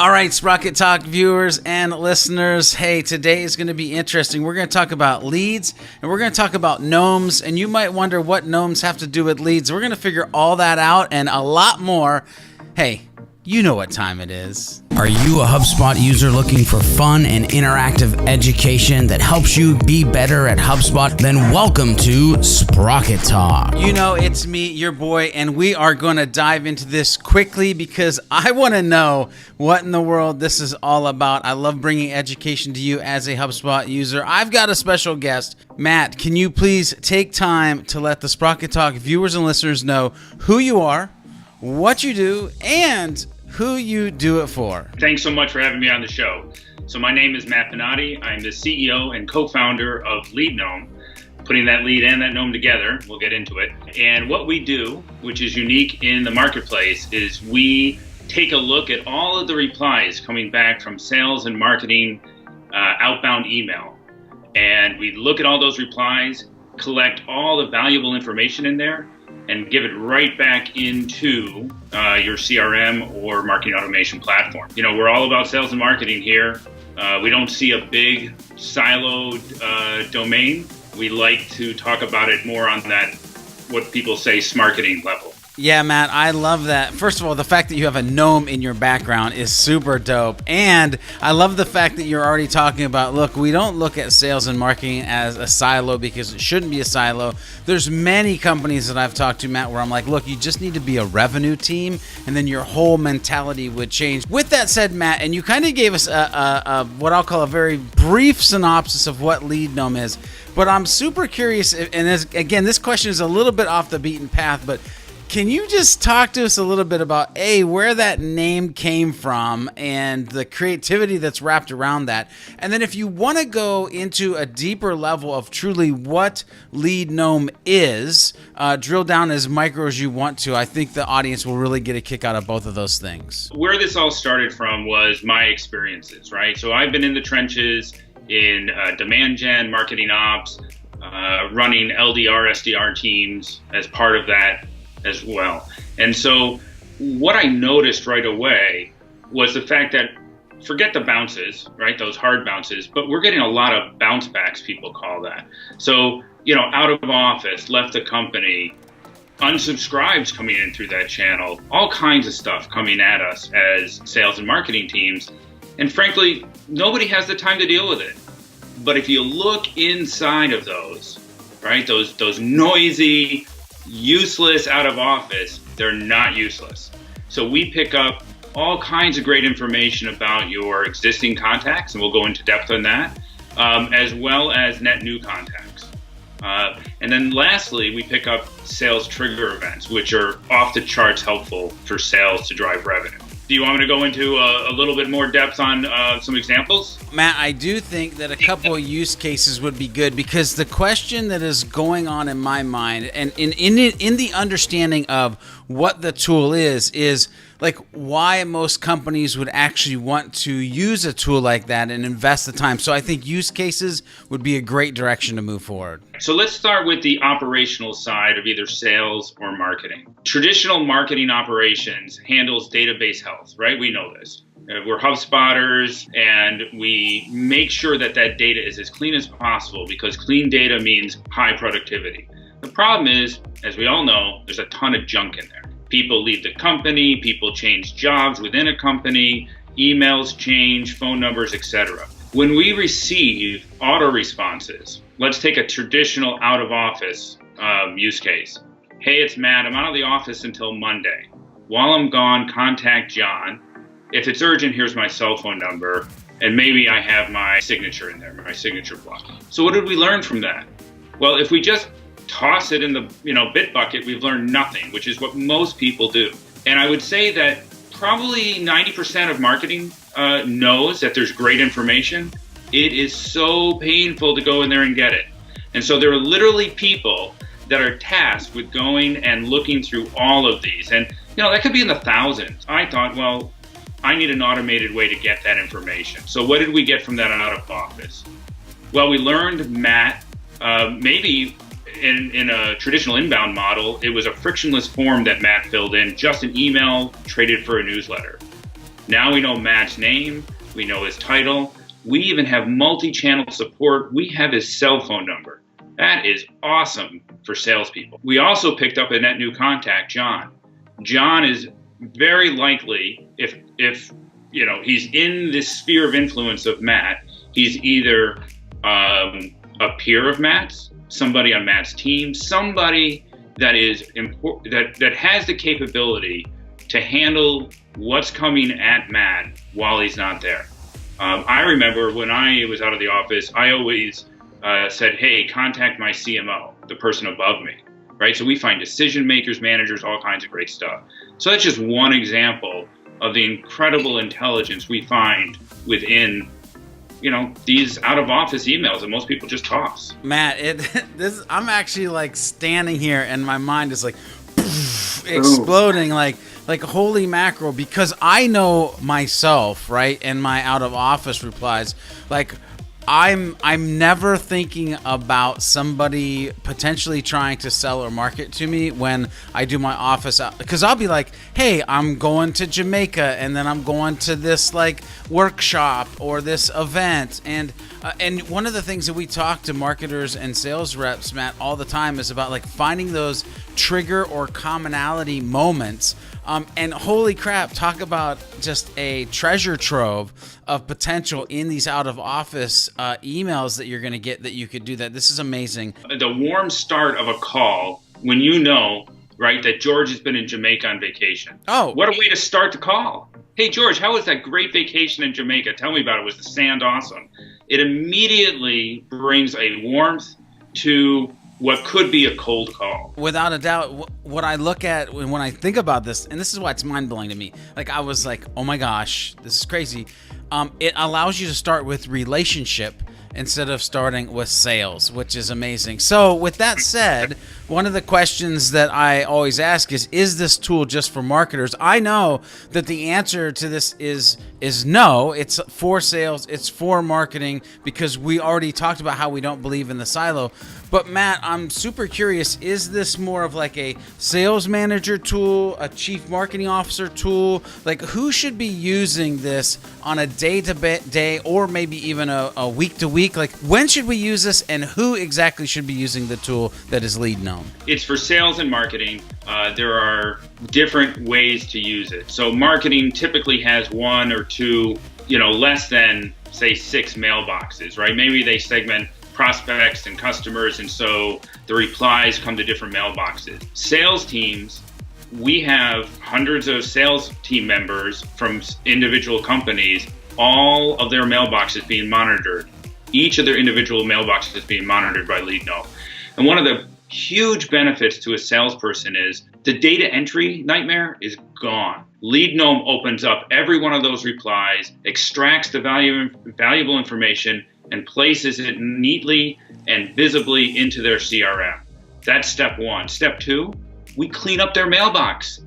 All right, Sprocket Talk viewers and listeners. Hey, today is going to be interesting. We're going to talk about leads, and we're going to talk about gnomes, and you might wonder what gnomes have to do with leads. We're going to figure all that out and a lot more. Hey, you know what time it is. Are you a HubSpot user looking for fun and interactive education that helps you be better at HubSpot? Then welcome to Sprocket Talk. You know, it's me, your boy, and we are going to dive into this quickly because I want to know what in the world this is all about. I love bringing education to you as a HubSpot user. I've got a special guest. Matt, can you please take time to let the Sprocket Talk viewers and listeners know who you are, what you do, and who you do it for? Thanks so much for having me on the show. So my name is Matt Pinati. I'm the CEO and co-founder of LeadGnome, putting that lead and that gnome together. We'll get into it. And what we do, which is unique in the marketplace, is we take a look at all of the replies coming back from sales and marketing outbound email. And we look at all those replies, collect all the valuable information in there, and give it right back into your CRM or marketing automation platform. You know, we're all about sales and marketing here. We don't see a big siloed domain. We like to talk about it more on that, what people say, smarketing level. Yeah, Matt, I love that. First of all, the fact that you have a gnome in your background is super dope. And I love the fact that you're already talking about, look, we don't look at sales and marketing as a silo because it shouldn't be a silo. There's many companies that I've talked to, Matt, where I'm like, look, you just need to be a revenue team, and then your whole mentality would change. With that said, Matt, and you kind of gave us a what I'll call a very brief synopsis of what LeadGnome is, but I'm super curious, and again, this question is a little bit off the beaten path, but can you just talk to us a little bit about, where that name came from and the creativity that's wrapped around that? And then if you want to go into a deeper level of truly what LeadGnome is, drill down as micro as you want to. I think the audience will really get a kick out of both of those things. Where this all started from was my experiences, right? So I've been in the trenches in demand gen, marketing ops, running LDR, SDR teams as part of that as well. And so what I noticed right away was the fact that, forget the bounces, right? Those hard bounces, but we're getting a lot of bounce backs, people call that. So, you know, out of office, left the company, unsubscribes coming in through that channel, all kinds of stuff coming at us as sales and marketing teams. And frankly, nobody has the time to deal with it. But if you look inside of those, right, those noisy, useless out of office, they're not useless. So we pick up all kinds of great information about your existing contacts, and we'll go into depth on that, as well as net new contacts. And then lastly, we pick up sales trigger events, which are off the charts helpful for sales to drive revenue. Do you want me to go into a little bit more depth on some examples? Matt, I do think that a couple of use cases would be good, because the question that is going on in my mind, and in the understanding of what the tool is like why most companies would actually want to use a tool like that and invest the time. So I think use cases would be a great direction to move forward. So let's start with the operational side of either sales or marketing. Traditional marketing operations handles database health, right? We know this. We're HubSpotters, and we make sure that that data is as clean as possible, because clean data means high productivity. The problem is, as we all know, there's a ton of junk in there. People leave the company, people change jobs within a company, emails change, phone numbers, etc. When we receive auto responses, let's take a traditional out of office use case. Hey, it's Matt, I'm out of the office until Monday. While I'm gone, contact John. If it's urgent, here's my cell phone number, and maybe I have my signature in there, my signature block. So what did we learn from that? Well, if we just toss it in the bit bucket, we've learned nothing, which is what most people do. And I would say that probably 90% of marketing knows that there's great information. It is so painful to go in there and get it. And so there are literally people that are tasked with going and looking through all of these. And that could be in the thousands. I thought, well, I need an automated way to get that information. So what did we get from that out of office? Well, we learned, Matt, maybe in a traditional inbound model, it was a frictionless form that Matt filled in, just an email traded for a newsletter. Now we know Matt's name, we know his title, we even have multi-channel support, we have his cell phone number. That is awesome for salespeople. We also picked up a net new contact, John. John is very likely, if he's in this sphere of influence of Matt, he's either a peer of Matt's, somebody on Matt's team, somebody that is important, that has the capability to handle what's coming at Matt while he's not there. I remember when I was out of the office, I always said, hey, contact my CMO, the person above me, right? So we find decision makers, managers, all kinds of great stuff. So that's just one example of the incredible intelligence we find within these out of office emails that most people just toss. Matt, I'm actually like standing here and my mind is like exploding, like holy mackerel, because I know myself, right? And my out of office replies, like I'm never thinking about somebody potentially trying to sell or market to me when I do my office, because I'll be like, hey, I'm going to Jamaica and then I'm going to this like workshop or this event, and one of the things that we talk to marketers and sales reps, Matt, all the time is about like finding those trigger or commonality moments. And holy crap, talk about just a treasure trove of potential in these out of office emails that you're going to get, that you could do that. This is amazing. The warm start of a call when you know, right, that George has been in Jamaica on vacation. Oh, what a way to start the call. Hey, George, how was that great vacation in Jamaica? Tell me about it. Was the sand awesome? It immediately brings a warmth to what could be a cold call. Without a doubt, what I look at when I think about this, and this is why it's mind-blowing to me, like I was like, oh my gosh, this is crazy. It allows you to start with relationship instead of starting with sales, which is amazing. So with that said, one of the questions that I always ask is this tool just for marketers? I know that the answer to this is no. It's for sales, it's for marketing, because we already talked about how we don't believe in the silo. But Matt, I'm super curious, is this more of like a sales manager tool, a chief marketing officer tool? Like, who should be using this on a day-to-day or maybe even a week-to-week? Like, when should we use this, and who exactly should be using the tool that is LeadGnome? It's for sales and marketing. There are different ways to use it. So marketing typically has one or two, less than, say, 6 mailboxes, right? Maybe they segment prospects and customers, and so the replies come to different mailboxes. Sales teams, we have hundreds of sales team members from individual companies, all of their mailboxes being monitored. Each of their individual mailboxes is being monitored by LeadGnome. And one of the huge benefits to a salesperson is the data entry nightmare is gone. LeadGnome opens up every one of those replies, extracts the valuable information, and places it neatly and visibly into their CRM. That's step one. Step two, we clean up their mailbox.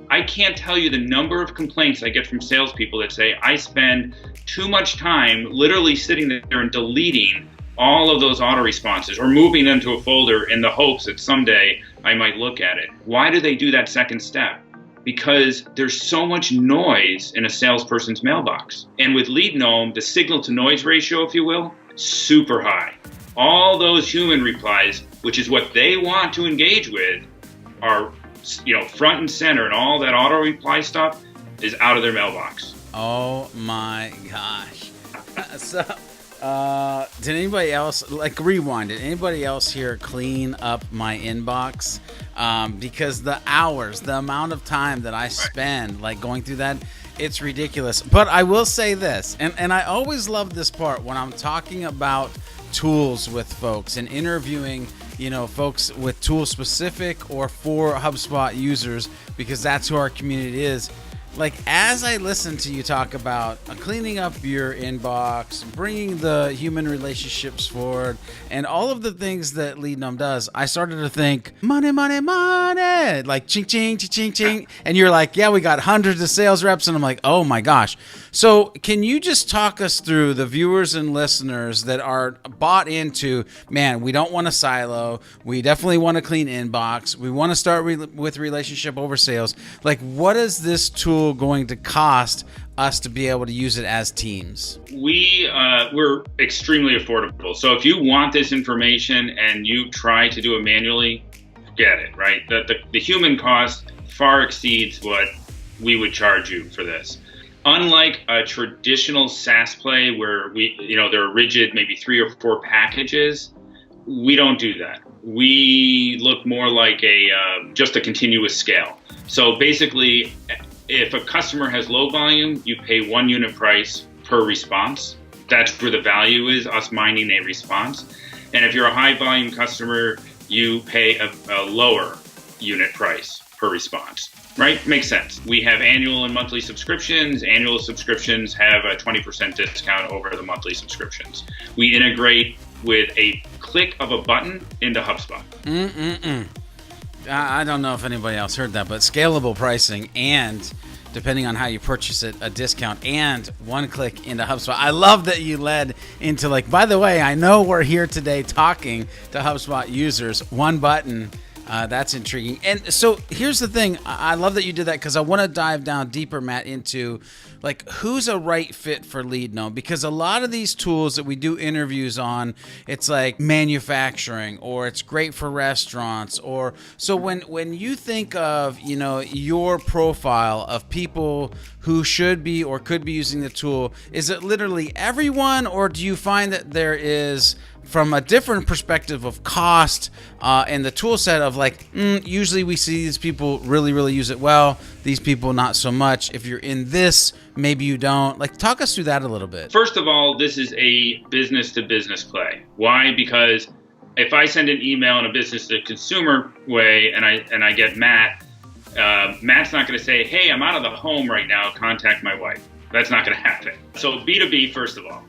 I can't tell you the number of complaints I get from salespeople that say, I spend too much time literally sitting there and deleting all of those auto responses or moving them to a folder in the hopes that someday I might look at it. Why do they do that second step? Because there's so much noise in a salesperson's mailbox. And with LeadGnome, the signal to noise ratio, if you will, super high. All those human replies, which is what they want to engage with, are front and center, and all that auto reply stuff is out of their mailbox. Oh my gosh. Did anybody else, like, rewind it? Anybody else here clean up my inbox? Because the hours, the amount of time that I spend like going through that, it's ridiculous. But I will say this, and I always love this part when I'm talking about tools with folks and interviewing, folks with tool specific or for HubSpot users, because that's who our community is. Like, as I listen to you talk about cleaning up your inbox, bringing the human relationships forward, and all of the things that LeadGnome does, I started to think, money, money, money, like ching, ching, ching, ching, ching. And you're like, yeah, we got hundreds of sales reps. And I'm like, oh my gosh. So can you just talk us through the viewers and listeners that are bought into, man, we don't want a silo. We definitely want a clean inbox. We want to start with relationship over sales. Like, what is this tool going to cost us to be able to use it as teams? We're extremely affordable. So if you want this information and you try to do it manually, get it, right? The human cost far exceeds what we would charge you for this. Unlike a traditional SaaS play where there are rigid, maybe 3 or 4 packages, we don't do that. We look more like just a continuous scale. So basically, if a customer has low volume, you pay 1 unit price per response. That's where the value is, us mining a response. And if you're a high volume customer, you pay a lower unit price per response, right? Makes sense. We have annual and monthly subscriptions. Annual subscriptions have a 20% discount over the monthly subscriptions. We integrate with a click of a button into HubSpot. I don't know if anybody else heard that, but scalable pricing and, depending on how you purchase it, a discount and 1 click into HubSpot. I love that you led into by the way, I know we're here today talking to HubSpot users. 1 button. That's intriguing. And so here's the thing. I love that you did that because I want to dive down deeper, Matt, into who's a right fit for LeadGnome, because a lot of these tools that we do interviews on, it's like manufacturing, or it's great for restaurants, or so when you think of your profile of people who should be or could be using the tool, is it literally everyone, or do you find that there is, from a different perspective of cost and the tool set of usually we see these people really, really use it well, these people not so much. If you're in this, maybe you don't. Talk us through that a little bit. First of all, this is a business to business play. Why? Because if I send an email in a business to consumer way and I get Matt, Matt's not going to say, hey, I'm out of the home right now, contact my wife. That's not going to happen. So B2B, first of all.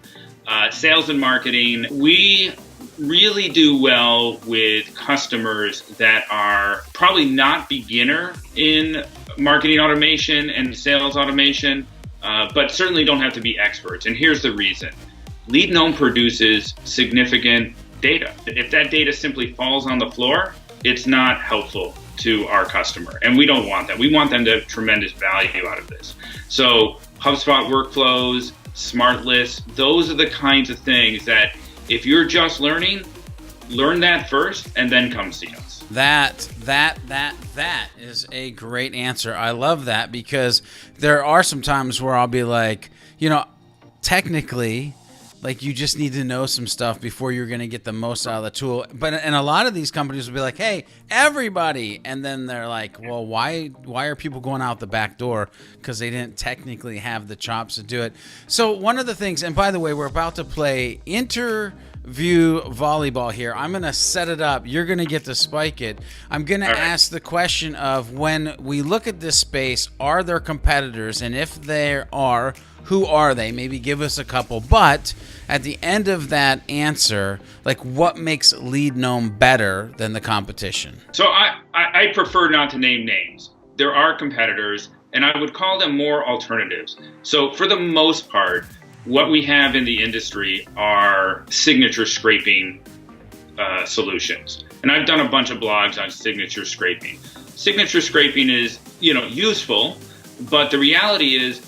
Sales and marketing, we really do well with customers that are probably not beginner in marketing automation and sales automation, but certainly don't have to be experts. And here's the reason. LeadGnome produces significant data. If that data simply falls on the floor, it's not helpful to our customer. And we don't want that. We want them to have tremendous value out of this. So HubSpot workflows, smart lists, those are the kinds of things that if you're just learning, learn that first and then come see us. That is a great answer. I love that, because there are some times where I'll be technically, you just need to know some stuff before you're going to get the most out of the tool. And a lot of these companies will be like, hey, everybody. And then they're like, well, why are people going out the back door? Because they didn't technically have the chops to do it. So one of the things, and by the way, we're about to play interview volleyball here. I'm going to set it up. You're going to get to spike it. I'm going to ask the question of, when we look at this space, are there competitors? And if there are, who are they? Maybe give us a couple. But at the end of that answer, what makes LeadGnome better than the competition? So I prefer not to name names. There are competitors, and I would call them more alternatives. So for the most part, what we have in the industry are signature scraping solutions. And I've done a bunch of blogs on signature scraping. Signature scraping is, useful, but the reality is,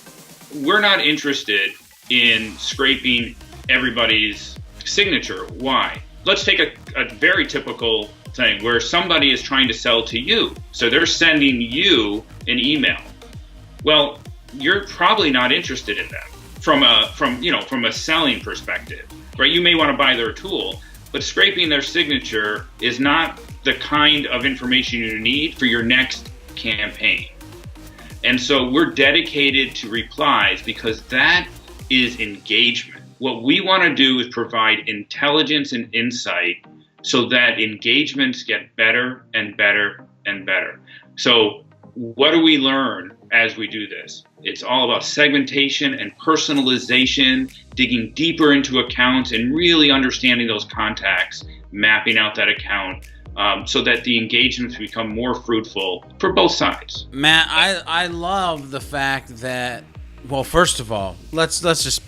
we're not interested in scraping everybody's signature. Why? Let's take a very typical thing where somebody is trying to sell to you. So they're sending you an email. Well, you're probably not interested in that from a selling perspective, right? You may want to buy their tool, but scraping their signature is not the kind of information you need for your next campaign. And so we're dedicated to replies because that is engagement. What we want to do is provide intelligence and insight so that engagements get better and better and better. So what do we learn as we do this? It's all about segmentation and personalization, digging deeper into accounts and really understanding those contacts, mapping out that account, so that the engagements become more fruitful for both sides. Matt, I love the fact that, well, first of all, let's just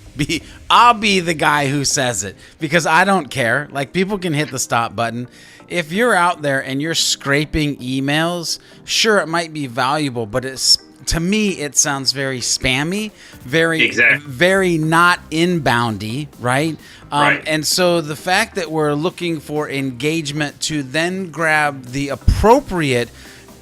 I'll be the guy who says it, because I don't care. People can hit the stop button. if you're out there and you're scraping emails, sure, it might be valuable, but to me, it sounds very spammy, very not inboundy, right? Right. And so the fact that we're looking for engagement to then grab the appropriate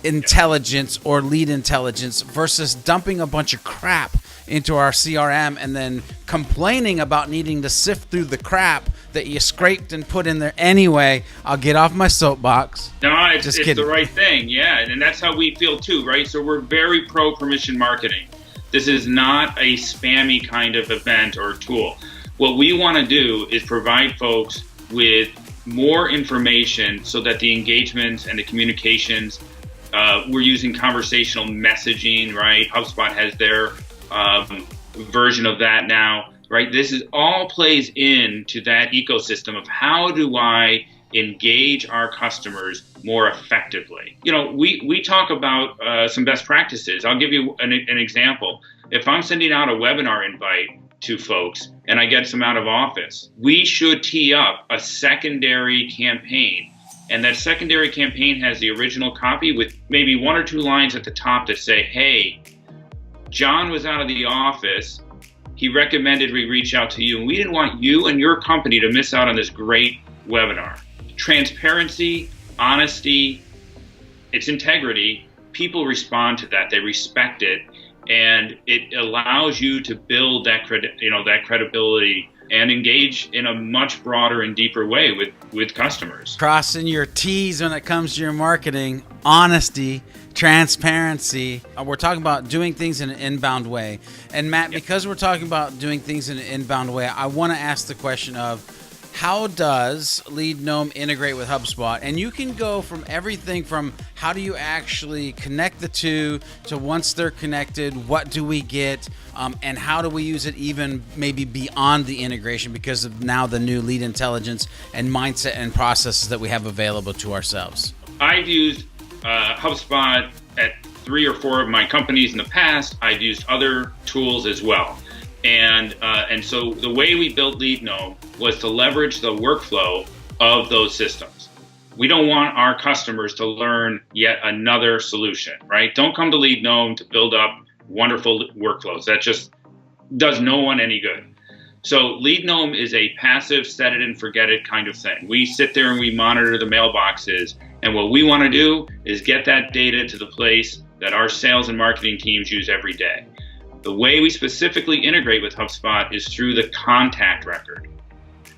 intelligence or lead intelligence versus dumping a bunch of crap into our CRM and then complaining about needing to sift through the crap that you scraped and put in there anyway. I'll get off my soapbox. No, it's the right thing. Yeah. And that's how we feel too, right? So we're very pro permission marketing. This is not a spammy kind of event or tool. What we want to do is provide folks with more information so that the engagements and the communications, we're using conversational messaging, right? HubSpot has their version of that now, right? This is all plays into that ecosystem of how do I engage our customers more effectively. You know, we talk about some best practices. I'll give you an example. If I'm sending out a webinar invite to folks and I get some out of office, we should tee up a secondary campaign. And that secondary campaign has the original copy with maybe 1 or 2 lines at the top that say, hey, John was out of the office. He recommended we reach out to you. And we didn't want you and your company to miss out on this great webinar. Transparency, honesty, its integrity. People respond to that. They respect it. And it allows you to build that credibility and engage in a much broader and deeper way with customers. Crossing your T's when it comes to your marketing, honesty, transparency. We're talking about doing things in an inbound way. And Matt, because we're talking about doing things in an inbound way, I want to ask the question of, how does LeadGnome integrate with HubSpot? And you can go from everything from how do you actually connect the two to once they're connected, what do we get? And how do we use it even maybe beyond the integration because of now the new lead intelligence and mindset and processes that we have available to ourselves? I've used HubSpot at 3 or 4 of my companies in the past. I've used other tools as well. And so the way we built LeadGnome was to leverage the workflow of those systems. We don't want our customers to learn yet another solution, right? Don't come to LeadGnome to build up wonderful workflows. That just does no one any good. So LeadGnome is a passive set it and forget it kind of thing. We sit there and we monitor the mailboxes. And what we want to do is get that data to the place that our sales and marketing teams use every day. The way we specifically integrate with HubSpot is through the contact record.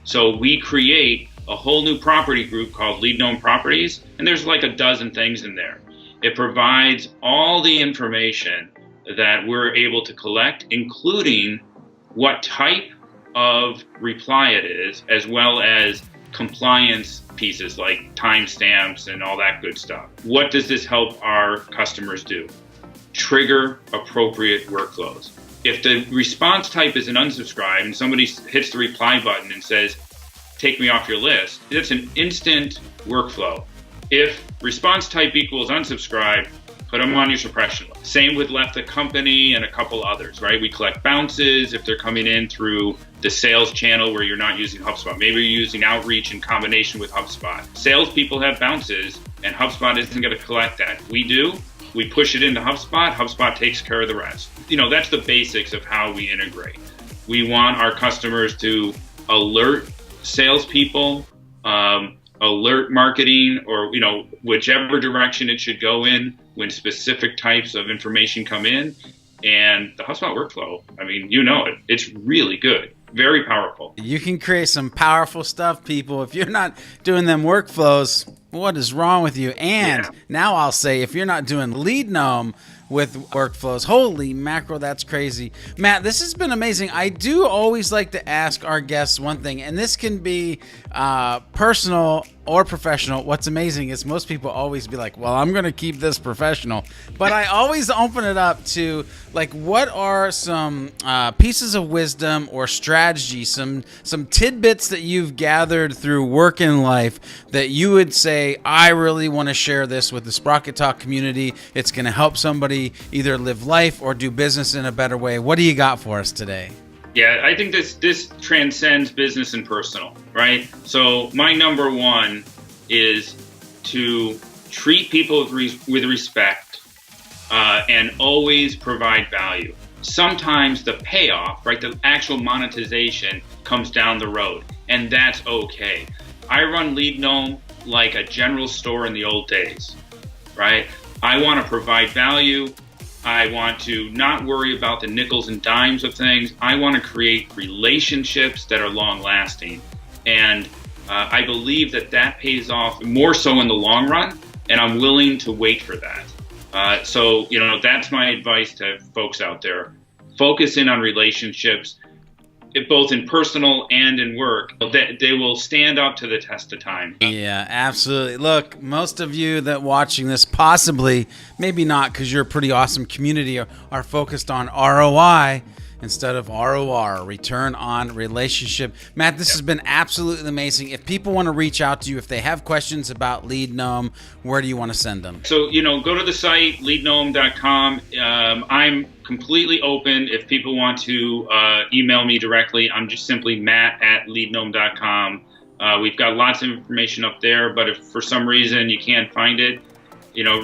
So we create a whole new property group called LeadGnome Properties, and there's like a dozen things in there. It provides all the information that we're able to collect, including what type of reply it is, as well as compliance pieces like timestamps and all that good stuff. What does this help our customers do? Trigger appropriate workflows. If the response type is an unsubscribe and somebody hits the reply button and says, take me off your list, it's an instant workflow. If response type equals unsubscribe, put them on your suppression list. Same with left the company and a couple others, right? We collect bounces if they're coming in through the sales channel where you're not using HubSpot. Maybe you're using outreach in combination with HubSpot. Salespeople have bounces and HubSpot isn't going to collect that. We do. We push it into HubSpot. HubSpot takes care of the rest. You know, that's the basics of how we integrate. We want our customers to alert salespeople, alert marketing, or, you know, whichever direction it should go in when specific types of information come in. And the HubSpot workflow, I mean, you know it. It's really good. Very powerful. You can create some powerful stuff, people. If you're not doing them workflows, what is wrong with you? And now I'll say, if you're not doing LeadGnome with workflows, holy mackerel, that's crazy. Matt, this has been amazing. I do always like to ask our guests one thing, and this can be personal or professional. What's amazing is most people always be like, well, I'm going to keep this professional. But I always open it up to, like, what are some pieces of wisdom or strategy, some tidbits that you've gathered through work in life that you would say, I really want to share this with the Sprocket Talk community. It's going to help somebody either live life or do business in a better way. What do you got for us today? Yeah, I think this transcends business and personal, right? So my number one is to treat people with respect and always provide value. Sometimes the payoff, right, the actual monetization comes down the road, and that's okay. I run LeadGnome like a general store in the old days, right? I want to provide value. I want to not worry about the nickels and dimes of things. I want to create relationships that are long lasting. And I believe that pays off more so in the long run, and I'm willing to wait for that. So, that's my advice to folks out there. Focus in on relationships, both in personal and in work. They will stand up to the test of time. Yeah, absolutely. Look, most of you that watching this, possibly, maybe not, because you're a pretty awesome community, are focused on ROI instead of ROR, return on relationship. Matt, this has been absolutely amazing. If people want to reach out to you, if they have questions about LeadGnome, where do you want to send them? So, go to the site, leadgnome.com. I'm completely open. If people want to email me directly, I'm just simply matt@leadgnome.com. We've got lots of information up there, but if for some reason you can't find it,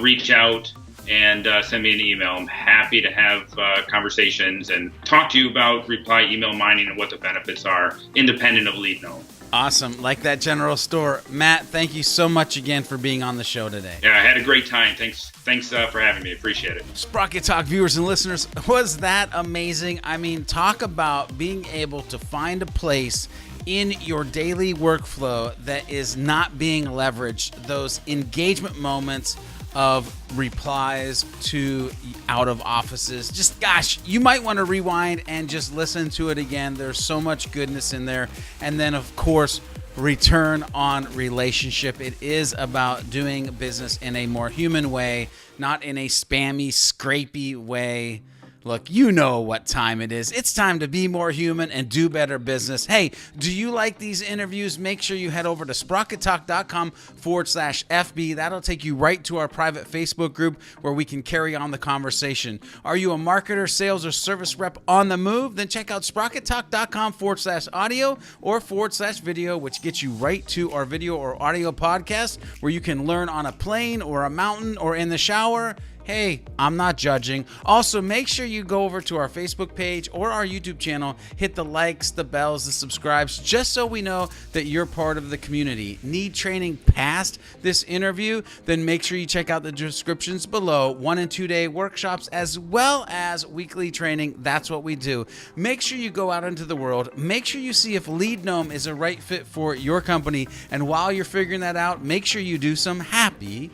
reach out and send me an email. I'm happy to have conversations and talk to you about reply email mining and what the benefits are independent of LeadGnome. Awesome. Like that general store. Matt, thank you so much again for being on the show today. Yeah, I had a great time. Thanks for having me. Appreciate it. Sprocket Talk viewers and listeners, was that amazing? I mean, talk about being able to find a place in your daily workflow that is not being leveraged, those engagement moments of replies to out of offices. Just, gosh, you might want to rewind and just listen to it again. There's so much goodness in there. And then, of course, return on relationship. It is about doing business in a more human way, not in a spammy, scrapey way. Look, you know what time it is. It's time to be more human and do better business. Hey, do you like these interviews? Make sure you head over to sprockettalk.com/FB. That'll take you right to our private Facebook group where we can carry on the conversation. Are you a marketer, sales, or service rep on the move? Then check out sprockettalk.com/audio or /video, which gets you right to our video or audio podcast where you can learn on a plane or a mountain or in the shower. Hey, I'm not judging. Also, make sure you go over to our Facebook page or our YouTube channel, hit the likes, the bells, the subscribes, just so we know that you're part of the community. Need training past this interview? Then make sure you check out the descriptions below. 1- and 2-day workshops as well as weekly training. That's what we do. Make sure you go out into the world. Make sure you see if LeadGnome is a right fit for your company. And while you're figuring that out, make sure you do some happy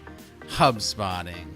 HubSpotting.